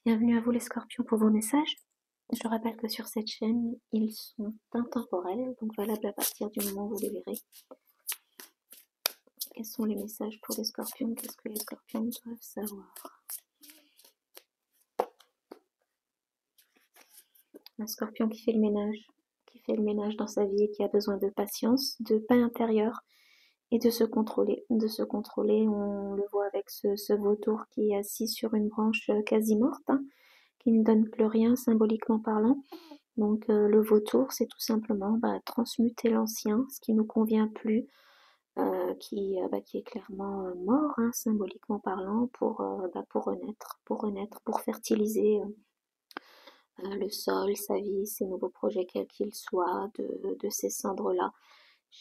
Bienvenue à vous les scorpions pour vos messages. Je rappelle que sur cette chaîne, ils sont intemporels, donc valables à partir du moment où vous les verrez. Quels sont les messages pour les scorpions? Qu'est-ce que les scorpions doivent savoir? Un scorpion qui fait le ménage dans sa vie et qui a besoin de patience, de paix intérieure et de se contrôler. De se contrôler, on le voit avec ce vautour qui est assis sur une branche quasi morte, hein, qui ne donne plus rien symboliquement parlant. Donc le vautour, c'est tout simplement transmuter l'ancien, ce qui nous convient plus, qui est clairement mort, hein, symboliquement parlant, pour renaître, pour fertiliser le sol, sa vie, ses nouveaux projets, quels qu'ils soient, de ces cendres-là.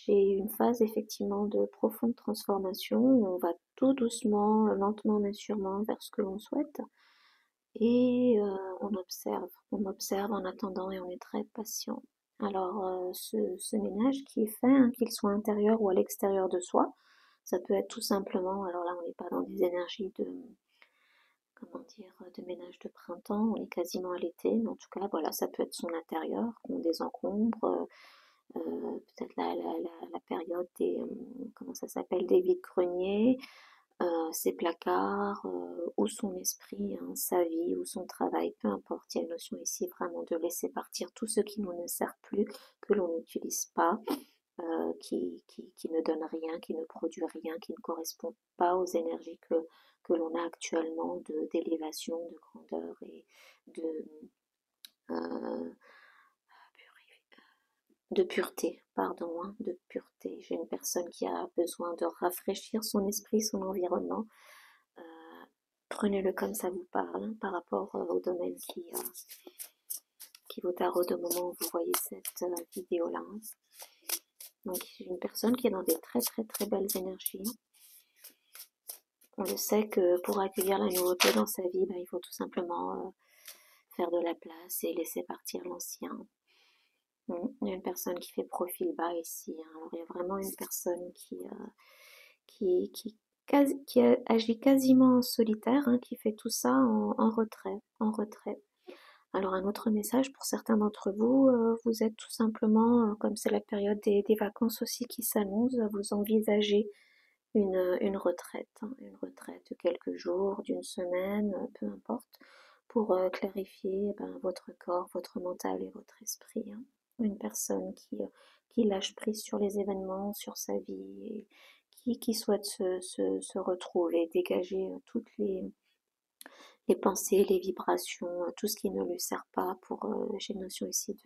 J'ai une phase effectivement de profonde transformation où on va tout doucement, lentement mais sûrement vers ce que l'on souhaite. Et on observe en attendant et on est très patient. Alors ce ménage qui est fait, hein, qu'il soit intérieur ou à l'extérieur de soi, ça peut être tout simplement, alors là on n'est pas dans des énergies de ménage de printemps, on est quasiment à l'été, mais en tout cas voilà, ça peut être son intérieur qu'on désencombre, peut-être la période comment ça s'appelle, des vides-greniers, ses placards, ou son esprit, hein, sa vie, ou son travail, peu importe. Il y a une notion ici vraiment de laisser partir tout ce qui nous ne sert plus, que l'on n'utilise pas, qui ne donne rien, qui ne produit rien, qui ne correspond pas aux énergies que l'on a actuellement d'élévation, de grandeur et de, euh, de pureté, pardon, hein, de pureté. J'ai une personne qui a besoin de rafraîchir son esprit, son environnement. Euh, Prenez-le comme ça vous parle, hein, par rapport au domaine qui vous taraude au moment où vous voyez cette vidéo-là. Hein. Donc, une personne qui est dans des très très très belles énergies. On le sait que pour accueillir la nouveauté dans sa vie, il faut tout simplement faire de la place et laisser partir l'ancien. Il y a une personne qui fait profil bas ici. Hein. Alors, il y a vraiment une personne qui agit quasiment en solitaire, hein, qui fait tout ça en retrait, en retrait. Alors un autre message pour certains d'entre vous, vous êtes tout simplement, comme c'est la période des vacances aussi qui s'annonce, vous envisagez une retraite, hein, une retraite de quelques jours, d'une semaine, peu importe, pour clarifier votre corps, votre mental et votre esprit. Hein. Une personne qui lâche prise sur les événements, sur sa vie, et qui souhaite se retrouver, dégager toutes les pensées, les vibrations, tout ce qui ne lui sert pas pour, j'ai notion ici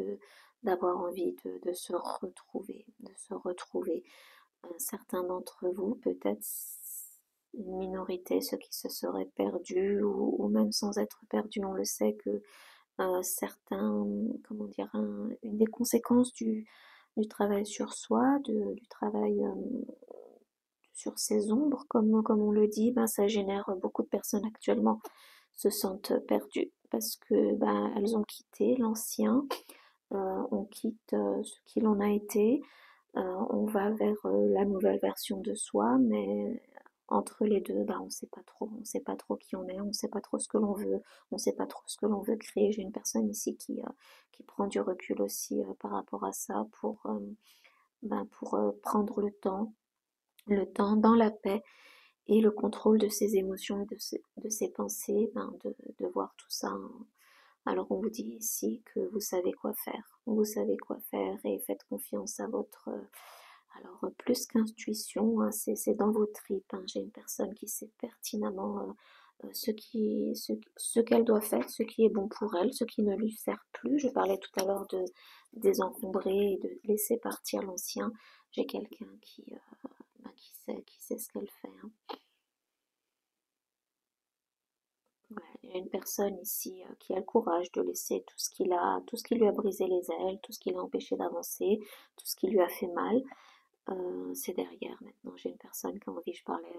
d'avoir envie de se retrouver, de se retrouver. Certains d'entre vous, peut-être une minorité, ceux qui se seraient perdus ou même sans être perdus, on le sait que certains, comment dire, une des conséquences du travail sur soi, du travail sur ses ombres, comme on le dit, ça génère beaucoup de personnes actuellement se sentent perdues parce que elles ont quitté l'ancien, on quitte ce qu'il en a été, on va vers la nouvelle version de soi, mais entre les deux, on sait pas trop qui on est, on sait pas trop ce que l'on veut, on sait pas trop ce que l'on veut créer. J'ai une personne ici qui prend du recul aussi par rapport à ça pour prendre le temps dans la paix et le contrôle de ses émotions et de ses pensées, de voir tout ça. Hein. Alors on vous dit ici que vous savez quoi faire. Vous savez quoi faire et faites confiance à votre... alors plus qu'intuition, hein, c'est dans vos tripes. Hein. J'ai une personne qui sait pertinemment ce qu'elle doit faire, ce qui est bon pour elle, ce qui ne lui sert plus. Je parlais tout à l'heure de désencombrer et de laisser partir l'ancien. J'ai quelqu'un qui sait ce qu'elle fait. Hein. Ouais, il y a une personne ici qui a le courage de laisser tout ce qui lui a brisé les ailes, tout ce qui l'a empêché d'avancer, tout ce qui lui a fait mal, c'est derrière maintenant. J'ai une personne qui a envie, je parlais,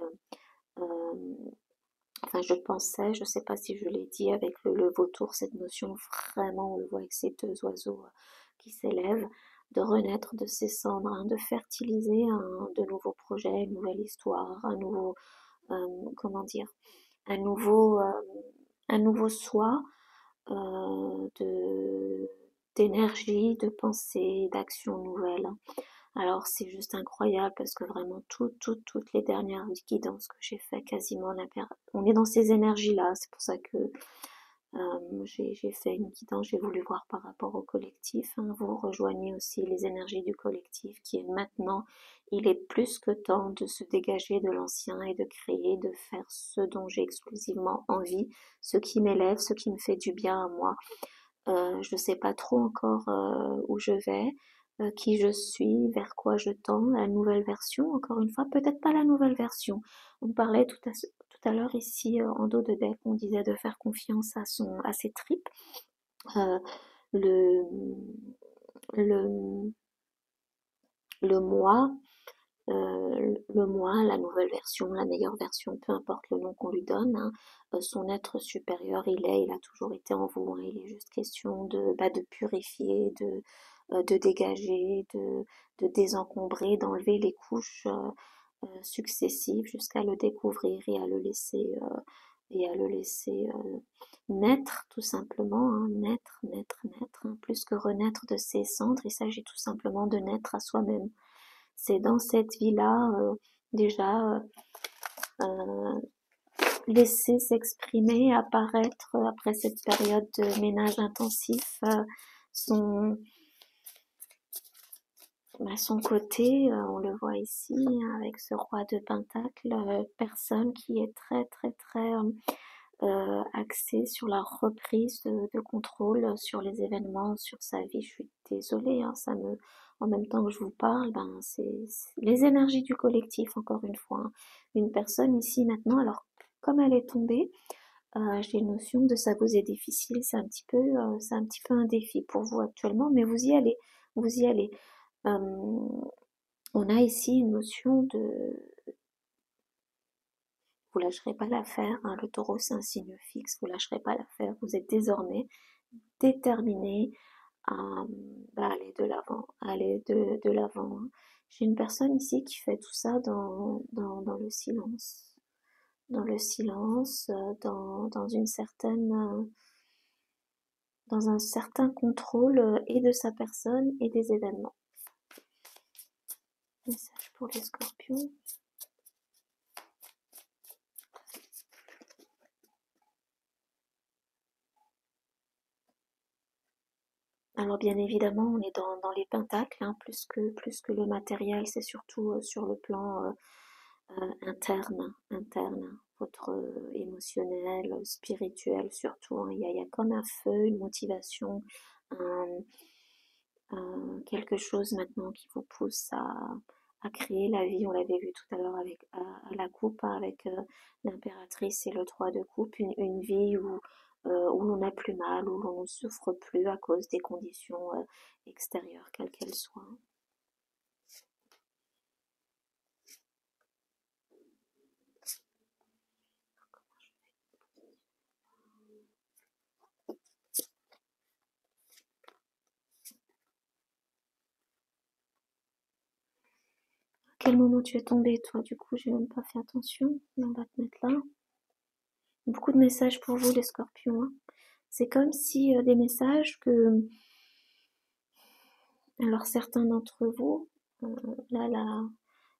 enfin je pensais, je sais pas si je l'ai dit avec le vautour, cette notion vraiment, on le voit avec ces deux oiseaux qui s'élèvent, de renaître de ses cendres, hein, de fertiliser de nouveaux projets, une nouvelle histoire, un nouveau, comment dire, un nouveau, un nouveau soi, de d'énergie, de pensée, d'action nouvelle. Alors c'est juste incroyable parce que vraiment toutes les dernières guidances que j'ai fait quasiment on est dans ces énergies-là. C'est pour ça que j'ai fait une guidance, j'ai voulu voir par rapport au collectif, hein. Vous rejoignez aussi les énergies du collectif qui est maintenant, il est plus que temps de se dégager de l'ancien et de créer, de faire ce dont j'ai exclusivement envie, ce qui m'élève, ce qui me fait du bien à moi. Je ne sais pas trop encore où je vais, qui je suis, vers quoi je tends, la nouvelle version, encore une fois, peut-être pas la nouvelle version. On parlait tout à l'heure ici en dos de deck, on disait de faire confiance à ses tripes. Euh, le, le, le moi, le moi, la nouvelle version, la meilleure version, peu importe le nom qu'on lui donne, hein, son être supérieur, il a toujours été en vous, hein. Il est juste question de purifier, de dégager, de désencombrer, d'enlever les couches successives jusqu'à le découvrir et à le laisser naître tout simplement, hein, naître, hein. Plus que renaître de ses cendres, il s'agit tout simplement de naître à soi-même. C'est dans cette vie-là déjà euh, laisser s'exprimer, apparaître après cette période de ménage intensif son, son côté, on le voit ici avec ce roi de Pentacle, personne qui est très axée sur la reprise de contrôle sur les événements, sur sa vie. Je suis désolée, hein, en même temps que je vous parle, ben c'est les énergies du collectif encore une fois, hein. Une personne ici maintenant, alors comme elle est tombée, j'ai une notion de ça vous est difficile, c'est un petit peu un défi pour vous actuellement, mais vous y allez. On a ici une notion de vous lâcherez pas l'affaire, hein. Le taureau c'est un signe fixe, vous lâcherez pas l'affaire, vous êtes désormais déterminé à aller de l'avant, aller de l'avant, hein. J'ai une personne ici qui fait tout ça dans le silence, dans une certaine, dans un certain contrôle et de sa personne et des événements. Message pour les scorpions. Alors bien évidemment, on est dans les pentacles, hein, plus que le matériel, c'est surtout sur le plan interne, votre émotionnel, spirituel surtout, hein. Il y a comme un feu, une motivation, un, quelque chose maintenant qui vous pousse à créer la vie. On l'avait vu tout à l'heure avec à la coupe, hein, avec l'impératrice et le 3 de coupe, une vie où l'on n'a plus mal, où l'on ne souffre plus à cause des conditions extérieures, quelles qu'elles soient. À quel moment tu es tombé, toi? Du coup, j'ai même pas fait attention. On va te mettre là. Beaucoup de messages pour vous, les scorpions, hein. C'est comme si des messages que, alors certains d'entre vous, là,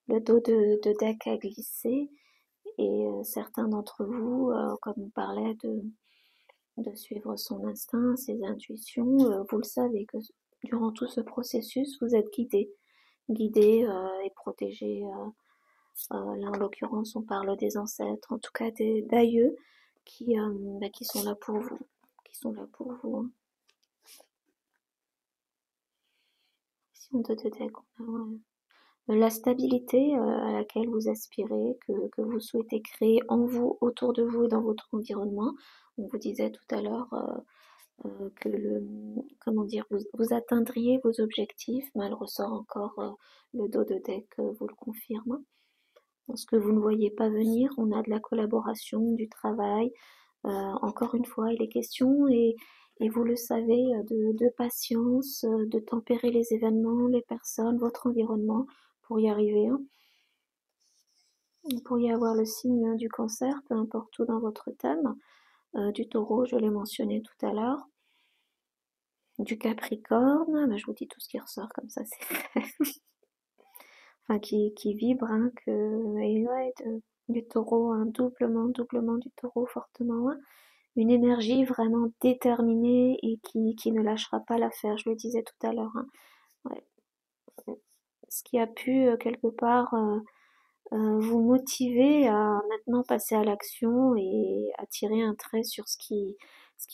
le dos de deck a glissé et certains d'entre vous, comme on parlait de suivre son instinct, ses intuitions, vous le savez que durant tout ce processus, vous êtes guidé et protégé. Là, en l'occurrence, on parle des ancêtres, en tout cas des d'aïeux qui sont là pour vous, qui sont là pour vous, hein. Si on te détecte, la stabilité à laquelle vous aspirez, que vous souhaitez créer en vous, autour de vous et dans votre environnement. On vous disait tout à l'heure que comment dire, vous atteindriez vos objectifs, mais elle ressort encore le dos de deck vous le confirme. Dans ce que vous ne voyez pas venir, on a de la collaboration, du travail. Encore une fois, il est question, et vous le savez, de patience, de tempérer les événements, les personnes, votre environnement pour y arriver, hein. Vous pourriez avoir le signe du cancer, peu importe où dans votre thème. du Taureau, je l'ai mentionné tout à l'heure, du Capricorne, bah, je vous dis tout ce qui ressort comme ça, c'est fait. Enfin, qui vibre, hein, et ouais, du Taureau, un doublement du Taureau fortement, hein. Une énergie vraiment déterminée et qui ne lâchera pas l'affaire, je le disais tout à l'heure, hein. Ouais. Ce qui a pu quelque part vous motiver à maintenant passer à l'action et à tirer un trait sur ce qui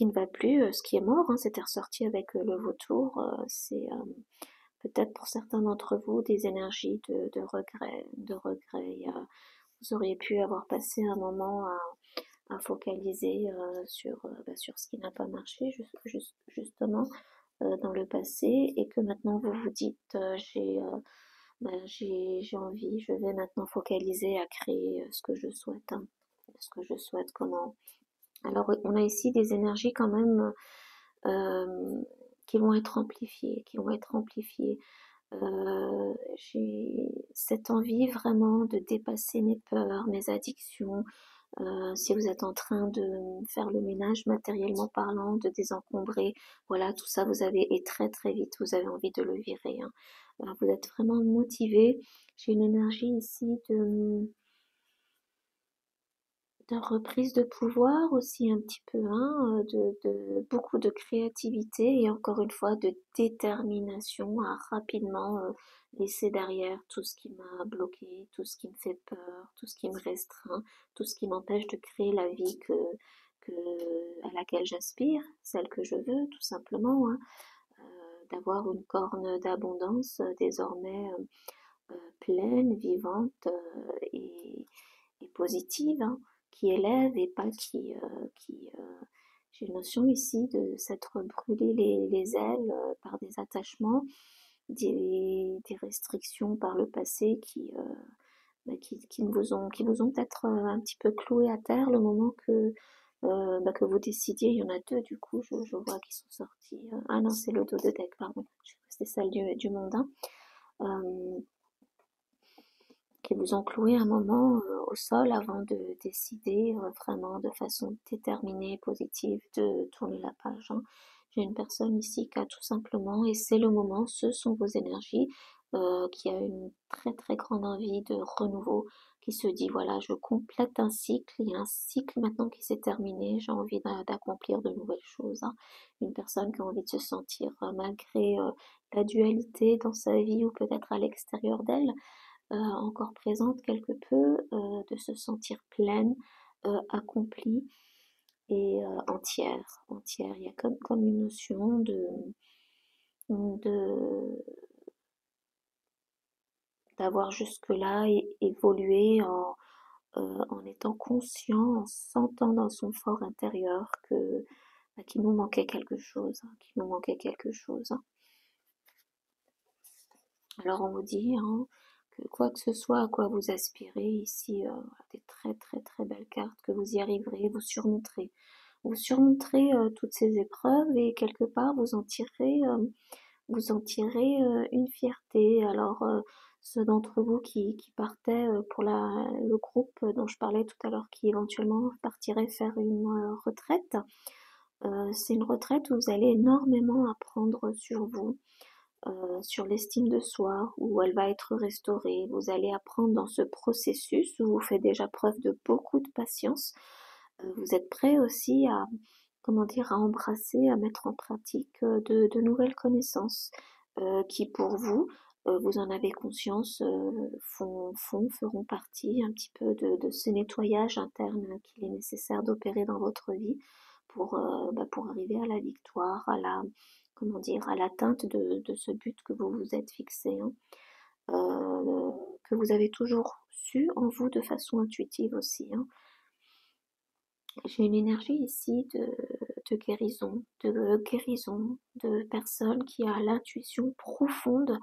ne va plus, ce qui est mort, hein, c'était ressorti avec le vautour, c'est peut-être pour certains d'entre vous des énergies de regret. Vous auriez pu avoir passé un moment à focaliser sur ce qui n'a pas marché justement dans le passé et que maintenant vous vous dites j'ai envie, je vais maintenant focaliser à créer ce que je souhaite, hein, ce que je souhaite, comment. Alors on a ici des énergies quand même euh, qui vont être amplifiées, qui vont être amplifiées. J'ai cette envie vraiment de dépasser mes peurs, mes addictions. Si vous êtes en train de faire le ménage matériellement parlant, de désencombrer, voilà, tout ça, vous avez, et très très vite, vous avez envie de le virer, hein. Vous êtes vraiment motivé. J'ai une énergie ici de reprise de pouvoir aussi un petit peu, hein, de beaucoup de créativité et encore une fois de détermination à rapidement laisser derrière tout ce qui m'a bloqué, tout ce qui me fait peur, tout ce qui me restreint, tout ce qui m'empêche de créer la vie à laquelle j'aspire, celle que je veux tout simplement, hein. D'avoir une corne d'abondance désormais pleine, vivante et positive, hein, qui élève et pas j'ai une notion ici de s'être brûlé les ailes par des attachements, des restrictions par le passé qui vous ont peut-être un petit peu cloué à terre le moment que vous décidiez. Il y en a deux du coup, je vois qui sont sortis. Ah non, c'est le dos de deck, pardon. C'était celle du mondain. Euh, qui vous ont cloué un moment au sol avant de décider vraiment de façon déterminée et positive de tourner la page, hein. J'ai une personne ici qui a tout simplement, et c'est le moment, ce sont vos énergies, qui a une très très grande envie de renouveau, qui se dit voilà, je complète un cycle, il y a un cycle maintenant qui s'est terminé, j'ai envie d'accomplir de nouvelles choses, hein. Une personne qui a envie de se sentir, malgré la dualité dans sa vie ou peut-être à l'extérieur d'elle, encore présente quelque peu, de se sentir pleine, accomplie et entière. Il y a comme une notion de d'avoir jusque-là évolué en étant conscient, en sentant dans son fort intérieur qu'il nous manquait quelque chose, hein, qu'il nous manquait quelque chose, hein. Alors on vous dit, hein, que quoi que ce soit à quoi vous aspirez, ici, des très très très belles cartes, que vous y arriverez, vous surmonterez. Vous surmonterez toutes ces épreuves et quelque part vous en tirez une fierté. Alors ceux d'entre vous qui partaient pour le groupe dont je parlais tout à l'heure, qui éventuellement partiraient faire une retraite, c'est une retraite où vous allez énormément apprendre sur vous, sur l'estime de soi, où elle va être restaurée. Vous allez apprendre dans ce processus où vous faites déjà preuve de beaucoup de patience. Vous êtes prêt aussi à, comment dire, à embrasser, à mettre en pratique de nouvelles connaissances qui pour vous, vous en avez conscience, feront partie un petit peu de ce nettoyage interne qu'il est nécessaire d'opérer dans votre vie pour arriver à la victoire, comment dire, à l'atteinte de ce but que vous vous êtes fixé, hein. Euh, que vous avez toujours su en vous de façon intuitive aussi, hein. J'ai une énergie ici de guérison, de personne qui a l'intuition profonde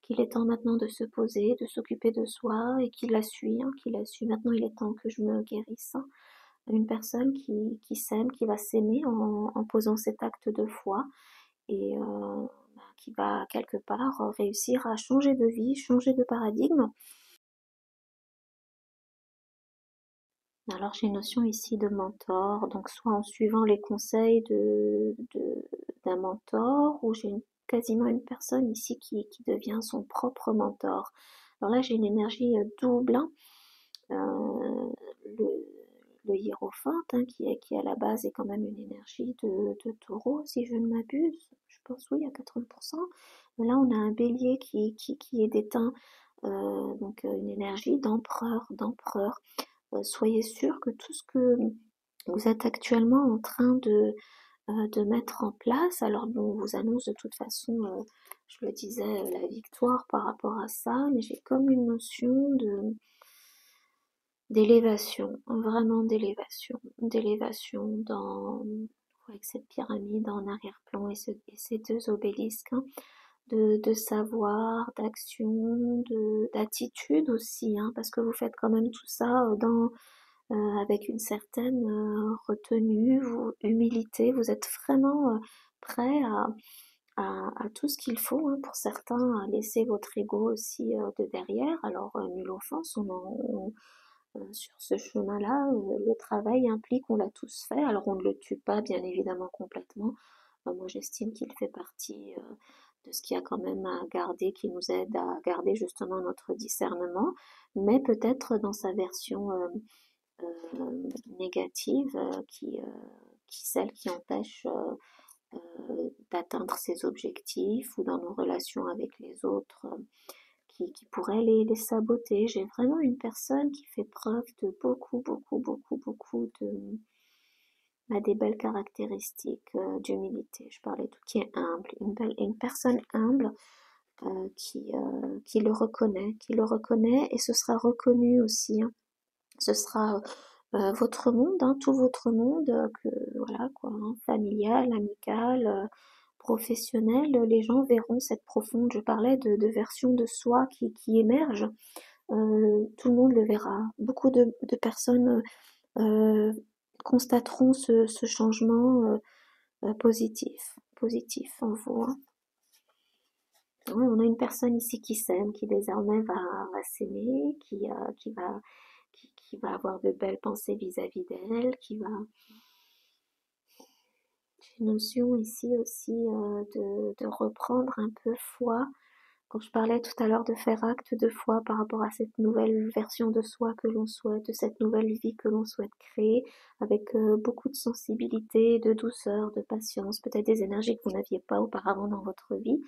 qu'il est temps maintenant de se poser, de s'occuper de soi et qui la suit, hein, qui la suit. Maintenant, il est temps que je me guérisse, hein. Une personne qui s'aime, qui va s'aimer en posant cet acte de foi et qui va quelque part réussir à changer de vie, changer de paradigme Alors j'ai une notion ici de mentor, donc soit en suivant les conseils d'un mentor, ou quasiment une personne ici qui devient son propre mentor. Alors là j'ai une énergie double, hein. Le, le hiérophante, hein, qui à la base est quand même une énergie de taureau, si je ne m'abuse, je pense oui à 80%. Mais là on a un bélier qui est déteint, donc une énergie d'empereur. Soyez sûr que tout ce que vous êtes actuellement en train de mettre en place, alors bon, on vous annonce de toute façon, je le disais, la victoire par rapport à ça, mais j'ai comme une notion d'élévation, vraiment d'élévation avec cette pyramide en arrière-plan et ces deux obélisques, hein, de savoir, d'action, d'attitude aussi, hein, parce que vous faites quand même tout ça avec une certaine retenue, humilité, vous êtes vraiment prêt à tout ce qu'il faut, hein, pour certains, à laisser votre ego aussi de derrière. Alors, nulle offense, sur ce chemin-là, le travail implique, on l'a tous fait, alors on ne le tue pas bien évidemment complètement. Moi j'estime qu'il fait partie de ce qu'il y a quand même à garder, qui nous aide à garder justement notre discernement, mais peut-être dans sa version négative, celle qui empêche d'atteindre ses objectifs, ou dans nos relations avec les autres, qui pourrait les saboter. J'ai vraiment une personne qui fait preuve de beaucoup des belles caractéristiques d'humilité. Je parlais tout qui est humble, une personne humble qui le reconnaît, et ce sera reconnu aussi, hein. Ce sera votre monde, hein, tout votre monde, voilà quoi, hein, familial, amical, professionnel, les gens verront cette profonde, je parlais de version de soi qui émerge, tout le monde le verra. Beaucoup de personnes euh, constateront ce changement positif en vous, hein. Ouais, on a une personne ici qui s'aime, qui désormais va s'aimer, qui va avoir de belles pensées vis-à-vis d'elle, J'ai une notion ici aussi de reprendre un peu foi. Quand je parlais tout à l'heure de faire acte de foi par rapport à cette nouvelle version de soi que l'on souhaite, de cette nouvelle vie que l'on souhaite créer, avec beaucoup de sensibilité, de douceur, de patience, peut-être des énergies que vous n'aviez pas auparavant dans votre vie.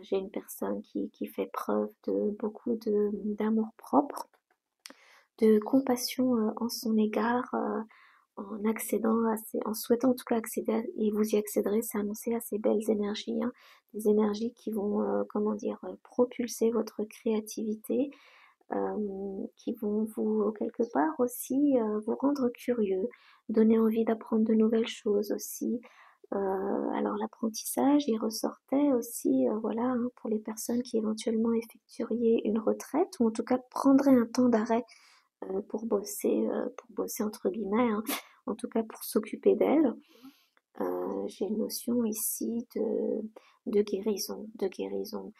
J'ai une personne qui fait preuve de beaucoup d'amour propre, de compassion en son égard, en accédant en souhaitant en tout cas accéder, et vous y accéderez, c'est annoncé à ces belles énergies, hein, des énergies qui vont, comment dire, propulser votre créativité, qui vont vous, quelque part aussi, vous rendre curieux, donner envie d'apprendre de nouvelles choses aussi. Alors l'apprentissage, il ressortait aussi, voilà, hein, pour les personnes qui éventuellement effectueriez une retraite, ou en tout cas prendraient un temps d'arrêt pour bosser entre guillemets, hein, en tout cas pour s'occuper d'elle. J'ai une notion ici de guérison, de guérison.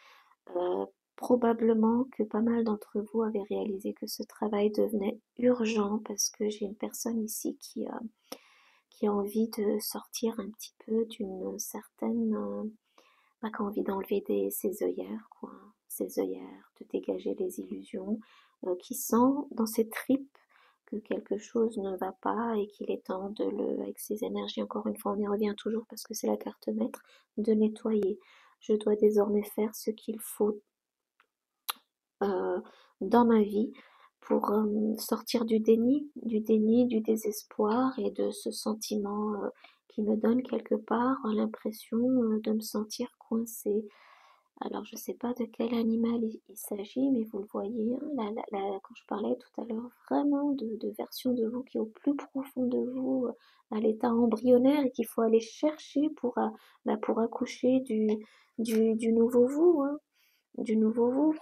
Euh, Probablement que pas mal d'entre vous avaient réalisé que ce travail devenait urgent, parce que j'ai une personne ici qui a envie de sortir un petit peu d'une certaine, qui a envie d'enlever ses œillères, quoi, ses œillères, de dégager les illusions, qui sent dans ses tripes que quelque chose ne va pas, et qu'il est temps avec ses énergies, encore une fois, on y revient toujours parce que c'est la carte maître, de nettoyer. Je dois désormais faire ce qu'il faut euh, dans ma vie pour sortir du désespoir, et de ce sentiment qui me donne quelque part l'impression de me sentir coincée. Alors je sais pas de quel animal il s'agit, mais vous le voyez, hein, quand je parlais tout à l'heure, vraiment de version de vous qui est au plus profond de vous, à l'état embryonnaire, et qu'il faut aller chercher pour accoucher du nouveau vous, hein, du nouveau vous.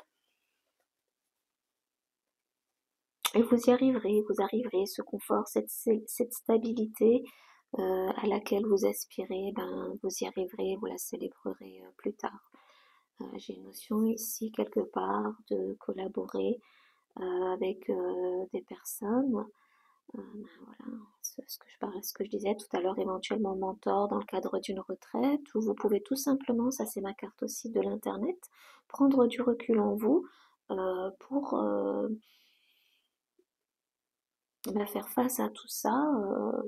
Et vous arriverez, ce confort, cette stabilité à laquelle vous aspirez, ben, vous y arriverez, vous la célébrerez plus tard. J'ai une notion ici quelque part de collaborer avec des personnes Voilà, ce que je disais tout à l'heure, éventuellement mentor dans le cadre d'une retraite, ou vous pouvez tout simplement, ça c'est ma carte aussi de l'internet, prendre du recul en vous pour faire face à tout ça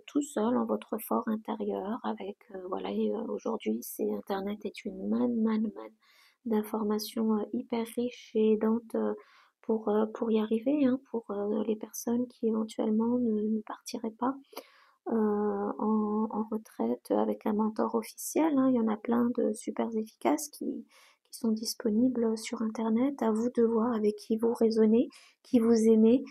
tout seul en votre fort intérieur avec voilà et, aujourd'hui c'est internet est une manne d'informations hyper riches et aidantes pour y arriver hein, pour les personnes qui éventuellement ne partiraient pas en retraite avec un mentor officiel hein. Il y en a plein de super efficaces qui sont disponibles sur internet. À vous de voir avec qui vous raisonnez, qui vous aimez,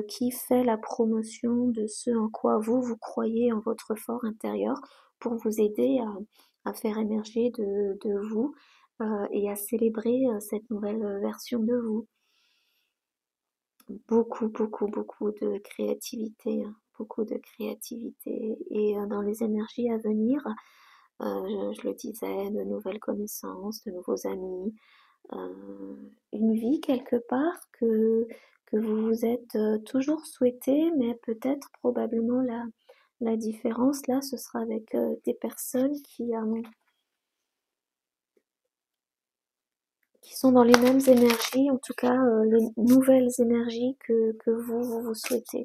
qui fait la promotion de ce en quoi vous croyez en votre fort intérieur pour vous aider à faire émerger de vous et à célébrer cette nouvelle version de vous. Beaucoup de créativité, hein, beaucoup de créativité. Et dans les énergies à venir, je le disais, de nouvelles connaissances, de nouveaux amis, une vie quelque part que vous vous êtes toujours souhaité, mais peut-être probablement la différence là, ce sera avec des personnes qui sont dans les mêmes énergies, en tout cas les nouvelles énergies que vous souhaitez.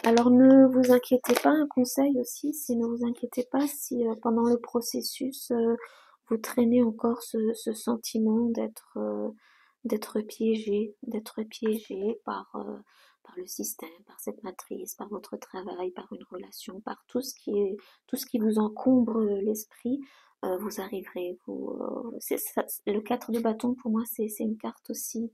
Alors ne vous inquiétez pas, un conseil aussi, c'est ne vous inquiétez pas si pendant le processus vous traînez encore ce sentiment d'être piégé par le système, par cette matrice, par votre travail, par une relation, par tout ce qui vous encombre l'esprit. Vous arriverez, le 4 de bâton pour moi c'est une carte aussi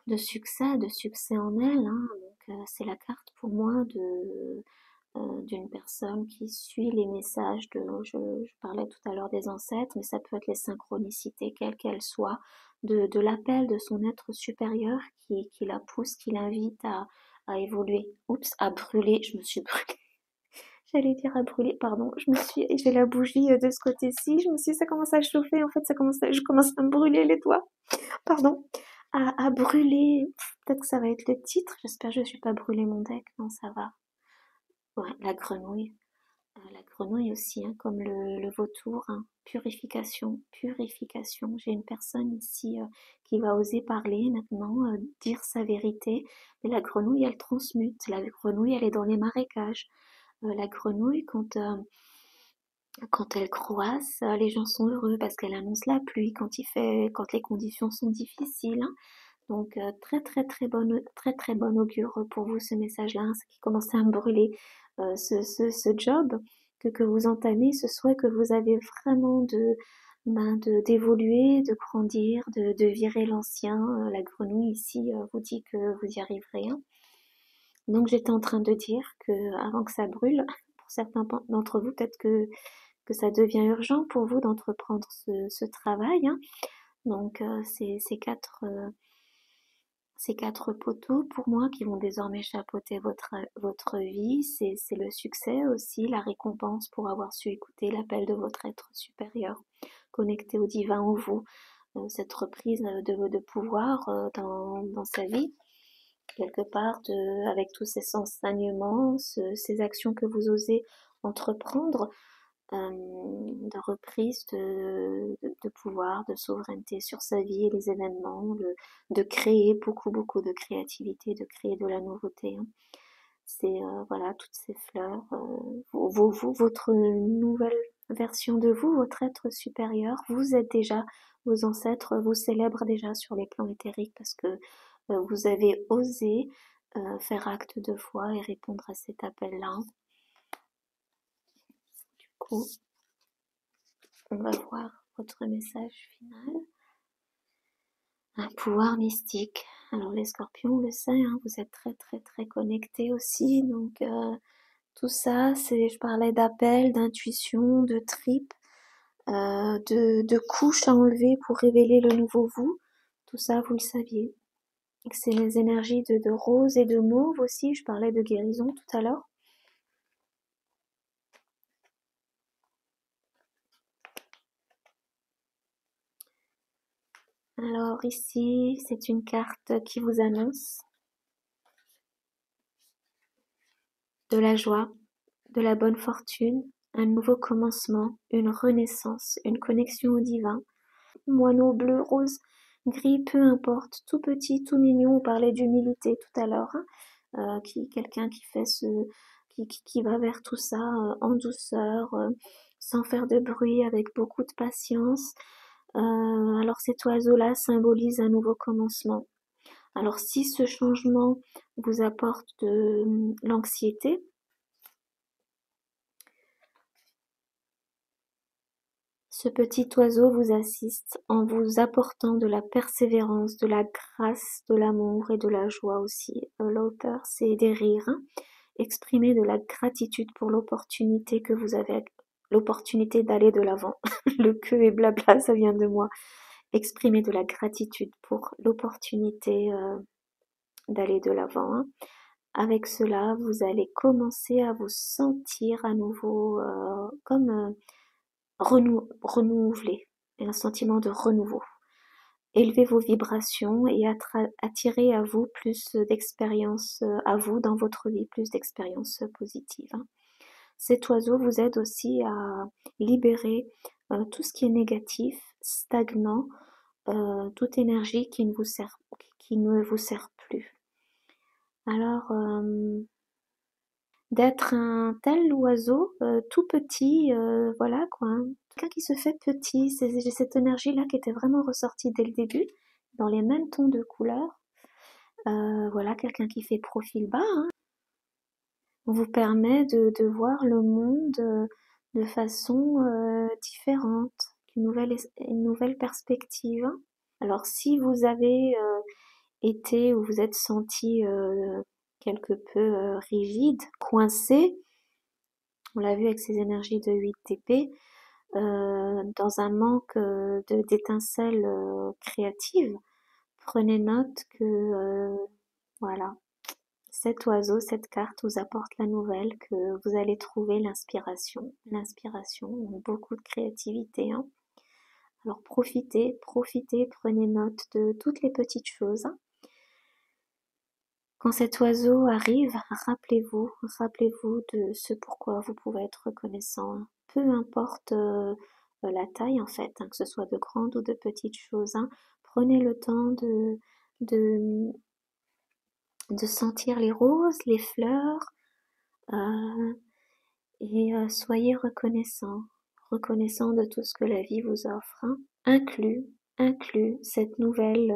de succès en elle. Hein. Donc c'est la carte pour moi d'une personne qui suit les messages je parlais tout à l'heure des ancêtres, mais ça peut être les synchronicités, quelles qu'elles soient, de l'appel de son être supérieur qui la pousse, qui l'invite à évoluer. Oups, à brûler, je me suis brûlée. J'allais dire à brûler, pardon, j'ai la bougie de ce côté-ci, ça commence à chauffer, en fait, je commence à me brûler les doigts, pardon, à brûler, peut-être que ça va être le titre, j'espère que je suis pas brûlé mon deck, non, ça va. Ouais, la grenouille aussi, hein, comme le vautour, hein. Purification. J'ai une personne ici qui va oser parler maintenant, dire sa vérité, mais la grenouille, elle transmute, la grenouille, elle est dans les marécages. La grenouille, quand elle croasse, les gens sont heureux parce qu'elle annonce la pluie quand les conditions sont difficiles. Hein. Donc très bonne augure pour vous ce message-là, hein, ce qui commence à me brûler, ce job que vous entamez, ce souhait que vous avez vraiment d'évoluer, de grandir, de virer l'ancien. La grenouille ici vous dit que vous y arriverez. Hein. Donc j'étais en train de dire que avant que ça brûle, pour certains d'entre vous, peut-être que ça devient urgent pour vous d'entreprendre ce travail. Hein. Donc ces quatre poteaux pour moi qui vont désormais chapeauter votre vie, c'est le succès aussi, la récompense pour avoir su écouter l'appel de votre être supérieur, connecté au divin en vous, cette reprise de pouvoir dans sa vie, quelque part avec tous ces enseignements, ces actions que vous osez entreprendre, de reprise de pouvoir, de souveraineté sur sa vie et les événements, de créer beaucoup de créativité, de créer de la nouveauté. Hein. C'est voilà toutes ces fleurs, votre nouvelle version de vous, votre être supérieur. Vous êtes déjà vos ancêtres, vous célèbrent déjà sur les plans éthériques parce que vous avez osé faire acte de foi et répondre à cet appel-là. Du coup, on va voir votre message final. Un pouvoir mystique. Alors les scorpions, on le sait, hein, vous êtes très connectés aussi. Donc tout ça, je parlais d'appel, d'intuition, de tripes, de couches à enlever pour révéler le nouveau vous. Tout ça, vous le saviez. C'est les énergies de rose et de mauve aussi. Je parlais de guérison tout à l'heure. Alors ici, c'est une carte qui vous annonce de la joie, de la bonne fortune, un nouveau commencement, une renaissance, une connexion au divin. Moineau bleu, rose, gris, peu importe, tout petit, tout mignon. On parlait d'humilité tout à l'heure, hein, quelqu'un qui fait qui va vers tout ça en douceur, sans faire de bruit, avec beaucoup de patience. Alors cet oiseau-là symbolise un nouveau commencement. Alors si ce changement vous apporte de l'anxiété, ce petit oiseau vous assiste en vous apportant de la persévérance, de la grâce, de l'amour et de la joie aussi. L'auteur, c'est des rires, hein. Exprimer de la gratitude pour l'opportunité que vous avez, l'opportunité d'aller de l'avant. Le que et blabla, ça vient de moi. Exprimer de la gratitude pour l'opportunité d'aller de l'avant, hein. Avec cela, vous allez commencer à vous sentir à nouveau comme renouvelé, et un sentiment de renouveau. Élevez vos vibrations et attirez à vous plus d'expériences, à vous dans votre vie, plus d'expériences positives, hein. Cet oiseau vous aide aussi à libérer tout ce qui est négatif, stagnant, toute énergie qui ne vous sert plus. Alors, d'être un tel oiseau tout petit, voilà quoi, hein. Quelqu'un qui se fait petit, j'ai cette énergie-là qui était vraiment ressortie dès le début, dans les mêmes tons de couleurs. Voilà, quelqu'un qui fait profil bas, hein, vous permet de voir le monde de façon différente, une nouvelle perspective, hein. Alors si vous avez été ou vous êtes senti quelque peu rigide, coincé, on l'a vu avec ces énergies de 8 TP, dans un manque d'étincelles créatives, prenez note que voilà, cet oiseau, cette carte vous apporte la nouvelle que vous allez trouver l'inspiration. L'inspiration, beaucoup de créativité, hein. Alors profitez, prenez note de toutes les petites choses, hein. Quand cet oiseau arrive, rappelez-vous de ce pourquoi vous pouvez être reconnaissant, hein. Peu importe la taille en fait, hein, que ce soit de grandes ou de petites choses, hein. Prenez le temps de, de sentir les roses, les fleurs, et soyez reconnaissant de tout ce que la vie vous offre, hein. Inclus cette nouvelle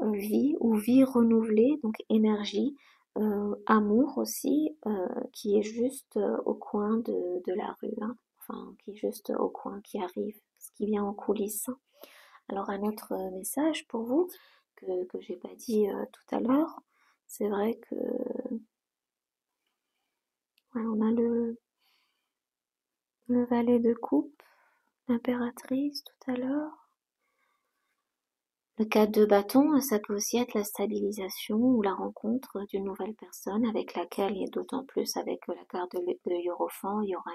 vie ou vie renouvelée, donc énergie, amour aussi, qui est juste au coin de la rue, hein. Enfin qui est juste au coin, qui arrive, ce qui vient en coulisses. Alors un autre message pour vous que j'ai pas dit tout à l'heure, c'est vrai que ouais, on a le valet de coupe, l'impératrice tout à l'heure. Le 4 de bâton, ça peut aussi être la stabilisation ou la rencontre d'une nouvelle personne avec laquelle, et d'autant plus avec la carte de Hiérophant, il y aura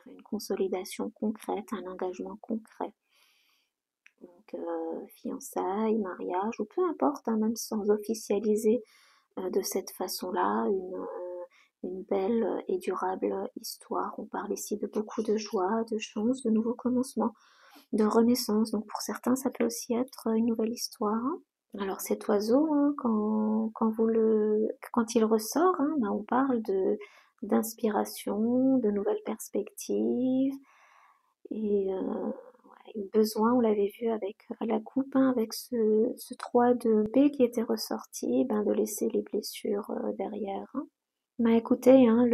une consolidation concrète, un engagement concret. Donc fiançailles, mariage, ou peu importe, hein, même sans officialiser de cette façon-là, une belle et durable histoire. On parle ici de beaucoup de joie, de chance, de nouveaux commencements, de renaissance. Donc pour certains, ça peut aussi être une nouvelle histoire. Alors cet oiseau, hein, quand il ressort, hein, ben, on parle d'inspiration, de nouvelles perspectives et besoin, on l'avait vu avec la coupe, hein, avec ce 3 de B qui était ressorti, ben, de laisser les blessures derrière, hein. Bah écoutez, hein,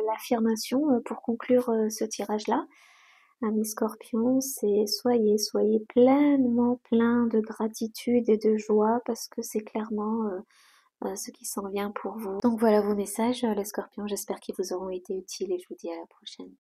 l'affirmation pour conclure ce tirage-là, amis scorpions, c'est soyez pleinement plein de gratitude et de joie parce que c'est clairement ce qui s'en vient pour vous. Donc voilà vos messages, les scorpions, j'espère qu'ils vous auront été utiles et je vous dis à la prochaine.